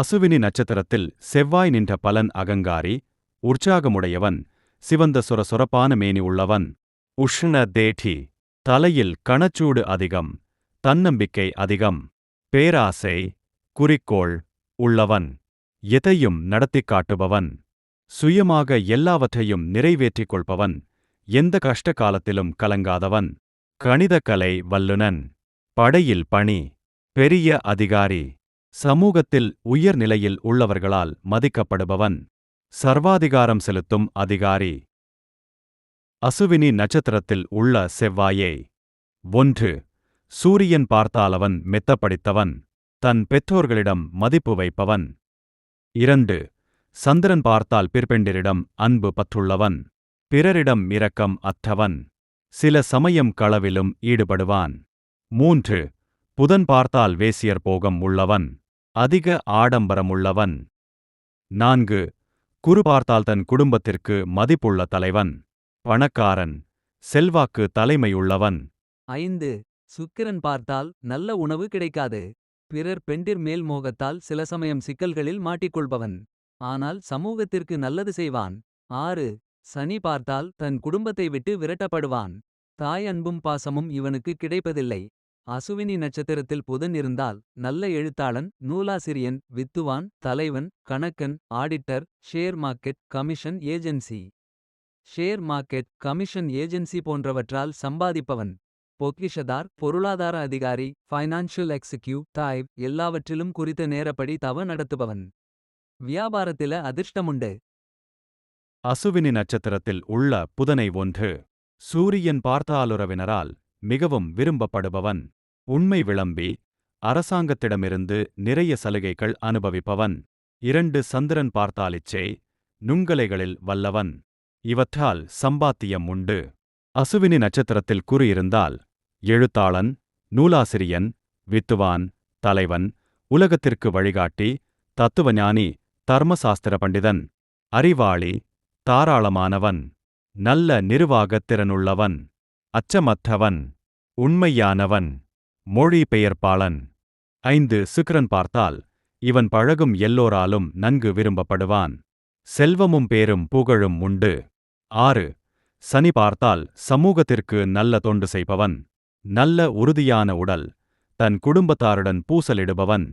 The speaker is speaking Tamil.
அசுவினி நட்சத்திரத்தில் செவ்வாய் நின்ற பலன் அகங்காரி, உற்சாகமுடையவன், சிவந்த சொரசொரப்பான மேனி உள்ளவன், உஷ்ண தேட்டி, தலையில் கணச்சூடு அதிகம், தன்னம்பிக்கை அதிகம், பேராசை, குறிக்கோள் உள்ளவன், எதையும் நடத்திக் காட்டுபவன், சுயமாக எல்லாவற்றையும் நிறைவேற்றிக் கொள்பவன், எந்த கஷ்ட காலத்திலும் கலங்காதவன், கணிதக்கலை வல்லுனன், படையில் பணி, பெரிய அதிகாரி, சமூகத்தில் உயர் நிலையில் உள்ளவர்களால் மதிக்கப்படுபவன், சர்வாதிகாரம் செலுத்தும் அதிகாரி. அசுவினி நட்சத்திரத்தில் உள்ள செவ்வாயே. 1. சூரியன் பார்த்தால் அவன் மெத்த படித்தவன், தன் பெற்றோர்களிடம் மதிப்பு வைப்பவன். 2. சந்திரன் பார்த்தால் பிற்பெண்டிரிடம் அன்பு பற்றுள்ளவன், பிறரிடம் இரக்கம் அற்றவன், சில சமயம் களவிலும் ஈடுபடுவான். 3. புதன் பார்த்தால் வேசியர் போகம் உள்ளவன், அதிக ஆடம்பரமுள்ளவன். 4. குரு பார்த்தால் தன் குடும்பத்திற்கு மதிப்புள்ள தலைவன், பணக்காரன், செல்வாக்கு தலைமையுள்ளவன். 5. சுக்கிரன் பார்த்தால் நல்ல உணவு கிடைக்காது. பிறர் பெண்டிர் மேல் மோகத்தால் சில சமயம் சிக்கல்களில் மாட்டிக்கொள்பவன், ஆனால் சமூகத்திற்கு நல்லது செய்வான். 6. சனி பார்த்தால் தன் குடும்பத்தை விட்டு விரட்டப்படுவான், தாய் அன்பும் பாசமும் இவனுக்கு கிடைப்பதில்லை. அசுவினி நட்சத்திரத்தில் புதன் இருந்தால் நல்ல எழுத்தாளன், நூலாசிரியன், வித்துவான், தலைவன், கணக்கன், auditor, share market commission agency. Share market commission agency போன்றவற்றால் சம்பாதிப்பவன், பொக்கிஷதார், பொருளாதார அதிகாரி, ஃபைனான்ஷியல் எக்ஸிக்யூட்டிவ், எல்லாவற்றிலும் குறித்த நேரப்படி தவ நடத்துபவன். வியாபாரத்தில அதிர்ஷ்டமுண்டு. அசுவினி நட்சத்திரத்தில் உள்ள புதனை 1. சூரியன் பார்த்தாலுறவினரால் மிகவும் விரும்பப்படுபவன், உண்மை விளம்பி, அரசாங்கத்திடமிருந்து நிறைய சலுகைகள் அனுபவிப்பவன். 2. சந்திரன் பார்த்தாலிச்சை, நுண்கலைகளில் வல்லவன், இவற்றால் சம்பாத்தியம் உண்டு. அசுவினி நட்சத்திரத்தில் குறி இருந்தால் எழுத்தாளன், நூலாசிரியன், வித்துவான், தலைவன், உலகத்திற்கு வழிகாட்டி, தத்துவஞானி, தர்மசாஸ்திர பண்டிதன், அறிவாளி, தாராளமானவன், நல்ல நிர்வாகத் திறனுள்ளவன், அச்சமற்றவன், உண்மையானவன், மொழி பெயர்ப்பாளன். 5. சுக்கிரன் பார்த்தால் இவன் பழகும் எல்லோராலும் நன்கு விரும்பப்படுவான், செல்வமும் பேரும் புகழும் உண்டு. 6. சனி பார்த்தால் சமூகத்திற்கு நல்ல தொண்டு செய்பவன், நல்ல உறுதியான உடல், தன் குடும்பத்தாருடன் பூசலிடுபவன்,